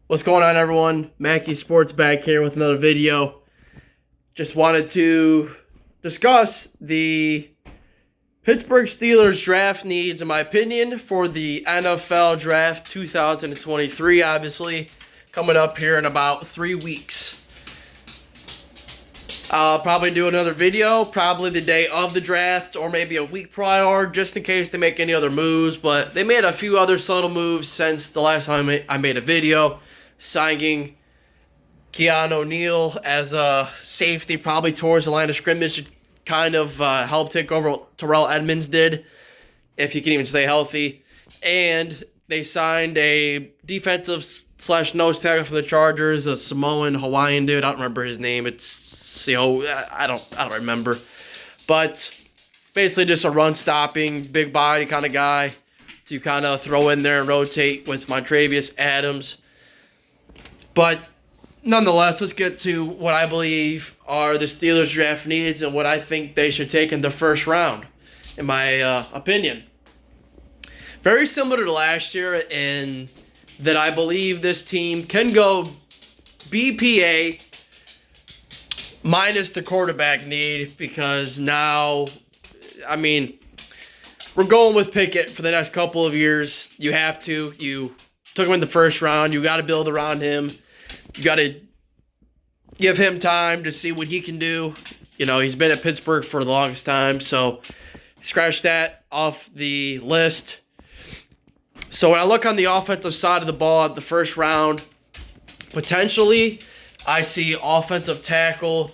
What's going on, everyone? Mackie Sports back here with another video. Just wanted to discuss the Pittsburgh Steelers draft needs, in my opinion, for the NFL Draft 2023, obviously, coming up here in about 3 weeks. I'll probably do another video, probably the day of the draft, or maybe a week prior, just in case they make any other moves. But they made a few other subtle moves since the last time I made a video, signing Keanu O'Neal as a safety, probably towards the line of scrimmage, to kind of help take over what Terrell Edmunds did, if he can even stay healthy. And they signed a defensive / nose tackle for the Chargers, a Samoan Hawaiian dude. I don't remember his name. I don't remember. But basically just a run-stopping, big body kind of guy to kind of throw in there and rotate with Montravius Adams. But nonetheless, let's get to what I believe are the Steelers draft needs and what I think they should take in the first round, in my opinion. Very similar to last year in that I believe this team can go BPA minus the quarterback need, because now, we're going with Pickett for the next couple of years. You have to. You took him in the first round. You got to build around him. You got to give him time to see what he can do. You know, he's been at Pittsburgh for the longest time, so scratch that off the list. So when I look on the offensive side of the ball at the first round, potentially I see offensive tackle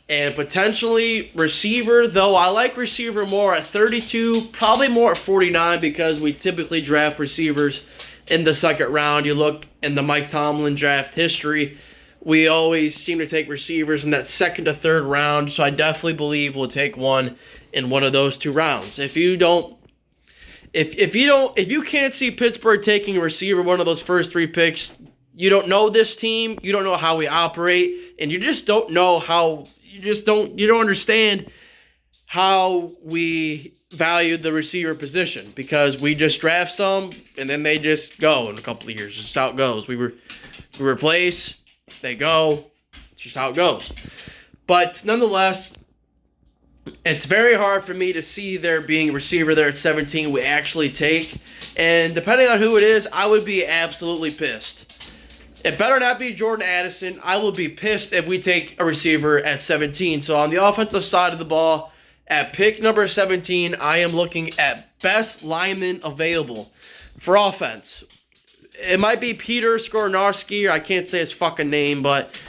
and potentially receiver, though I like receiver more at 32, probably more at 49, because we typically draft receivers in the second round. You look in the Mike Tomlin draft history, we always seem to take receivers in that second to third round, so I definitely believe we'll take one in one of those two rounds. If you can't see Pittsburgh taking a receiver one of those first three picks, you don't know this team, you don't know how we operate, and you just don't know how, you don't understand how we value the receiver position, because we just draft some and then they just go in a couple of years. It's just how it goes. We replace, they go. It's just how it goes. But nonetheless, it's very hard for me to see there being a receiver there at 17 we actually take. And depending on who it is, I would be absolutely pissed. It better not be Jordan Addison. I will be pissed if we take a receiver at 17. So on the offensive side of the ball, at pick number 17, I am looking at best lineman available for offense. It might be Peter Skoronarski, or I can't say his fucking name, but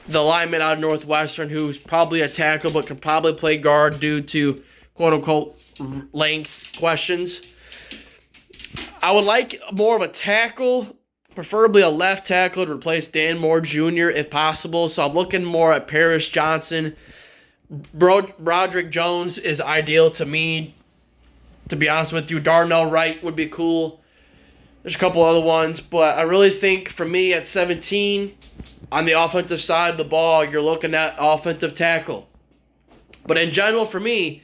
the lineman out of Northwestern, who's probably a tackle but can probably play guard due to quote-unquote length questions. I would like more of a tackle, preferably a left tackle to replace Dan Moore Jr. if possible. So I'm looking more at Paris Johnson. Broderick Jones is ideal to me, to be honest with you. Darnell Wright would be cool. There's a couple other ones, but I really think for me at 17, on the offensive side of the ball, you're looking at offensive tackle. But in general, for me,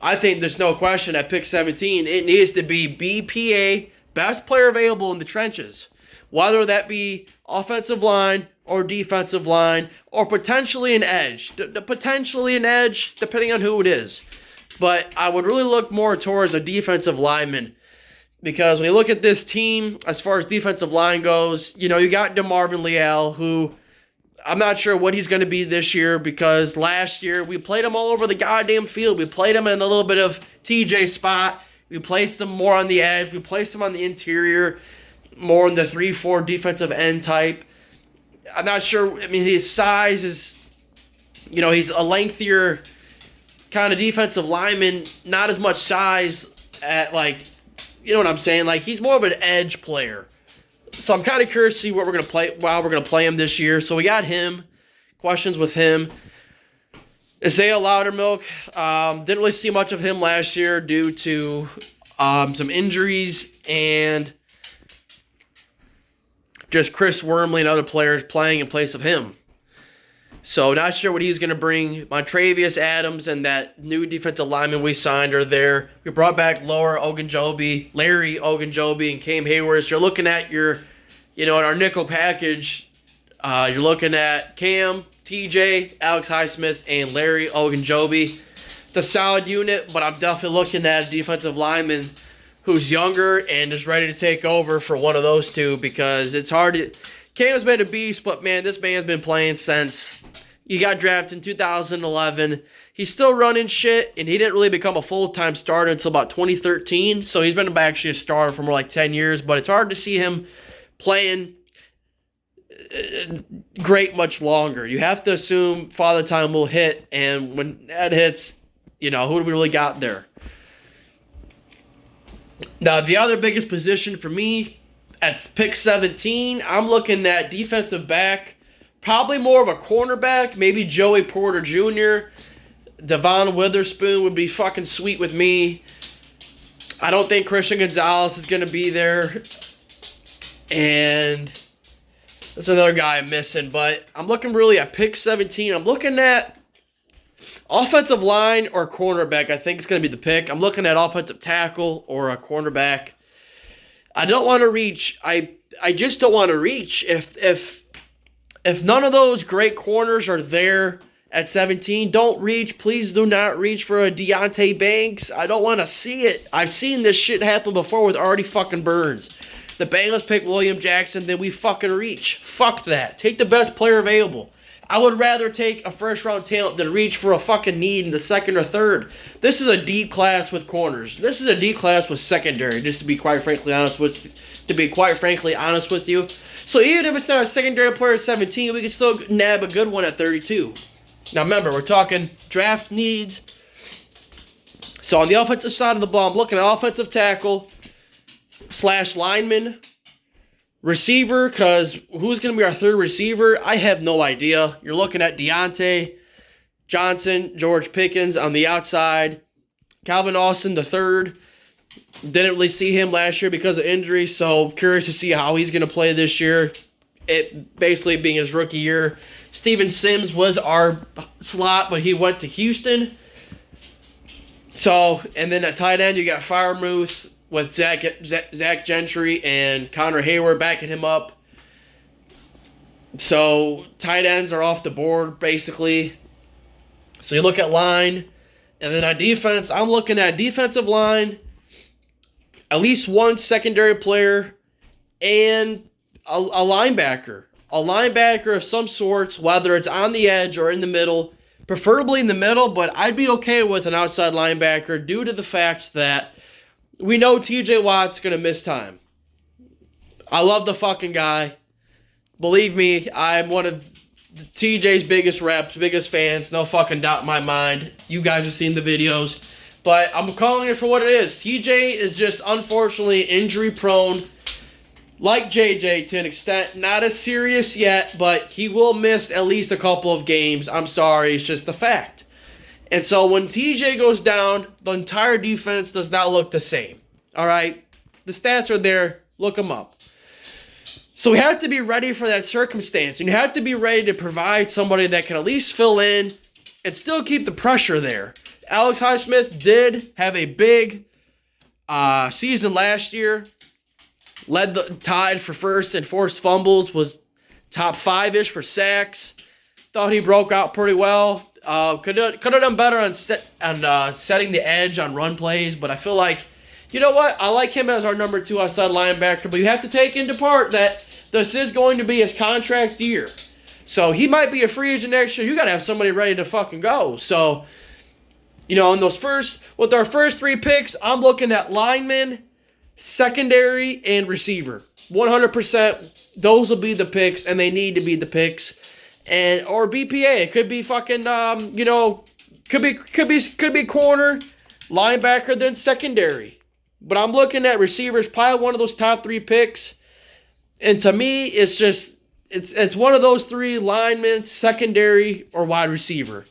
I think there's no question at pick 17, it needs to be BPA, best player available in the trenches. Whether that be offensive line or defensive line or potentially an edge. Potentially an edge, depending on who it is. But I would really look more towards a defensive lineman, because when you look at this team, as far as defensive line goes, you know, you got DeMarvin Leal, who I'm not sure what he's going to be this year, because last year we played him all over the goddamn field. We played him in a little bit of TJ spot. We placed him more on the edge. We placed him on the interior, more in the 3-4 defensive end type. I'm not sure. I mean, his size is, you know, he's a lengthier kind of defensive lineman, not as much size at, like, you know what I'm saying? Like, he's more of an edge player. So I'm kind of curious to see what we're going to play, while we're going to play him this year. So we got him. Questions with him. Isaiah Loudermilk. Didn't really see much of him last year due to some injuries and just Chris Wormley and other players playing in place of him. So not sure what he's going to bring. Montravius Adams and that new defensive lineman we signed are there. We brought back Larry Ogunjobi, and Cam Hayward. So you're looking at your In our nickel package, you're looking at Cam, TJ, Alex Highsmith, and Larry Ogunjobi. It's a solid unit, but I'm definitely looking at a defensive lineman who's younger and is ready to take over for one of those two, because it's hard to... Cam's been a beast, but man, this man's been playing since he got drafted in 2011. He's still running shit, and he didn't really become a full-time starter until about 2013, so he's been actually a starter for more like 10 years, but it's hard to see him playing great much longer. You have to assume Father Time will hit, and when that hits, who do we really got there? Now, the other biggest position for me at pick 17, I'm looking at defensive back, probably more of a cornerback, maybe Joey Porter Jr., Devon Witherspoon would be fucking sweet with me. I don't think Christian Gonzalez is going to be there. And there's another guy I'm missing. But I'm looking really at pick 17. I'm looking at offensive line or cornerback. I think it's going to be the pick. I'm looking at offensive tackle or a cornerback. I don't want to reach. I just don't want to reach. If none of those great corners are there at 17, don't reach. Please do not reach for a Deontay Banks. I don't want to see it. I've seen this shit happen before with Artie fucking Burns. The Bengals pick William Jackson, then we fucking reach. Fuck that. Take the best player available. I would rather take a first-round talent than reach for a fucking need in the second or third. This is a deep class with corners. This is a deep class with secondary, just to be quite frankly honest with you. So even if it's not a secondary player at 17, we can still nab a good one at 32. Now remember, we're talking draft needs. So on the offensive side of the ball, I'm looking at offensive tackle / lineman, receiver, because who's going to be our third receiver? I have no idea. You're looking at Deontay Johnson, George Pickens on the outside, Calvin Austin the third. Didn't really see him last year because of injury, so curious to see how he's going to play this year. It basically being his rookie year. Steven Sims was our slot, but he went to Houston. So, and then at tight end, you got Freiermuth with Zach Gentry and Connor Hayward backing him up. So, tight ends are off the board, basically. So, you look at line. And then on defense, I'm looking at defensive line, at least one secondary player, and a linebacker. A linebacker of some sorts, whether it's on the edge or in the middle. Preferably in the middle, but I'd be okay with an outside linebacker due to the fact that we know TJ Watt's going to miss time. I love the fucking guy. Believe me, I'm one of TJ's biggest reps, biggest fans. No fucking doubt in my mind. You guys have seen the videos. But I'm calling it for what it is. TJ is just unfortunately injury prone. Like JJ to an extent. Not as serious yet, but he will miss at least a couple of games. I'm sorry, it's just a fact. And so when TJ goes down, the entire defense does not look the same. Alright? The stats are there. Look them up. So we have to be ready for that circumstance. And you have to be ready to provide somebody that can at least fill in and still keep the pressure there. Alex Highsmith did have a big season last year. Led the tied for first and forced fumbles. Was top 5-ish for sacks. Thought he broke out pretty well. Could have done better on setting the edge on run plays. But I feel like, you know what? I like him as our number 2 outside linebacker. But you have to take into part that this is going to be his contract year. So he might be a free agent next year. You got to have somebody ready to fucking go. So, in with our first 3 picks, I'm looking at linemen, secondary, and receiver. 100%, those will be the picks, and they need to be the picks. Or BPA. It could be fucking, could be corner, linebacker, then secondary. But I'm looking at receivers, probably one of those top 3 picks. And to me, it's just, it's one of those 3, linemen, secondary, or wide receiver.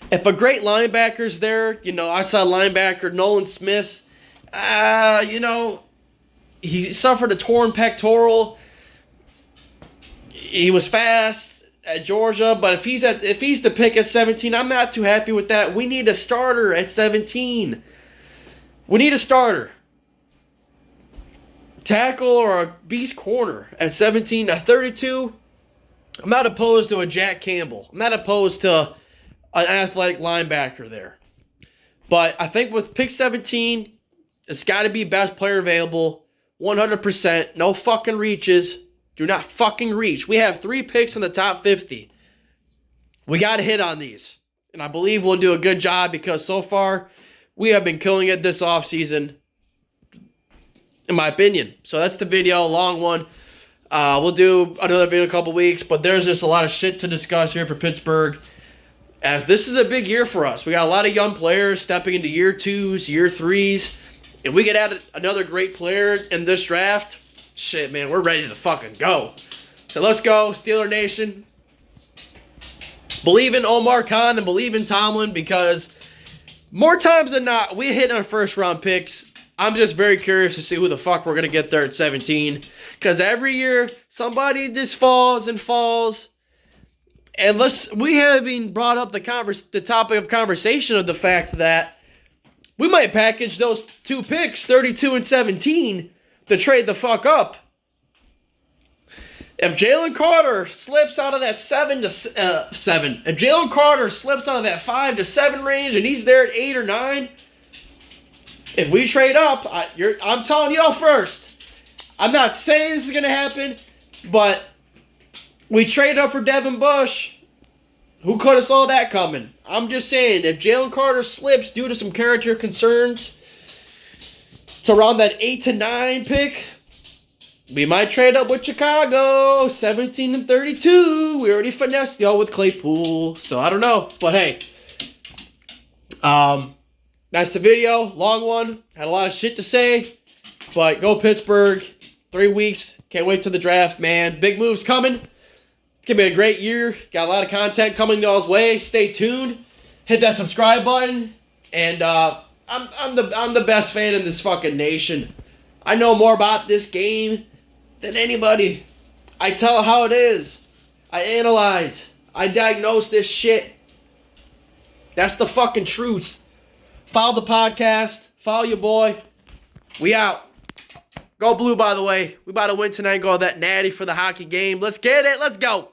If a great linebacker's there, outside linebacker, Nolan Smith, he suffered a torn pectoral. He was fast at Georgia, but if he's the pick at 17, I'm not too happy with that. We need a starter at 17. We need a starter. tackle or a beast corner at 17. At 32, I'm not opposed to a Jack Campbell. I'm not opposed to an athletic linebacker there. But I think with pick 17, it's got to be best player available. 100%. No fucking reaches. Do not fucking reach. We have 3 picks in the top 50. We got to hit on these. And I believe we'll do a good job because so far we have been killing it this offseason, in my opinion. So that's the video, long one. We'll do another video in a couple weeks, but there's just a lot of shit to discuss here for Pittsburgh, as this is a big year for us. We got a lot of young players stepping into year 2s, year 3s. If we get add another great player in this draft, shit, man, we're ready to fucking go. So let's go, Steeler Nation. Believe in Omar Khan and believe in Tomlin, because more times than not, we hit on first-round picks. I'm just very curious to see who the fuck we're going to get there at 17. Because every year, somebody just falls and falls. And we haven't brought up the topic of conversation of the fact that we might package those 2 picks, 32 and 17, to trade the fuck up. If Jalen Carter slips out of that 7 to 7, if Jalen Carter slips out of that 5 to 7 range and he's there at 8 or 9, if we trade up, I'm telling y'all first. I'm not saying this is going to happen, but we trade up for Devin Bush. Who could have saw that coming? I'm just saying, if Jalen Carter slips due to some character concerns to around that 8 to 9 pick, we might trade up with Chicago, 17 and 32. We already finessed y'all with Claypool, so I don't know. But hey, that's the video. Long one. Had a lot of shit to say, but go Pittsburgh. 3 weeks. Can't wait till the draft, man. Big moves coming. It's going to be a great year. Got a lot of content coming y'all's way. Stay tuned. Hit that subscribe button. And I'm the best fan in this fucking nation. I know more about this game than anybody. I tell how it is. I analyze. I diagnose this shit. That's the fucking truth. Follow the podcast. Follow your boy. We out. Go Blue, by the way. We about to win tonight and go that natty for the hockey game. Let's get it. Let's go.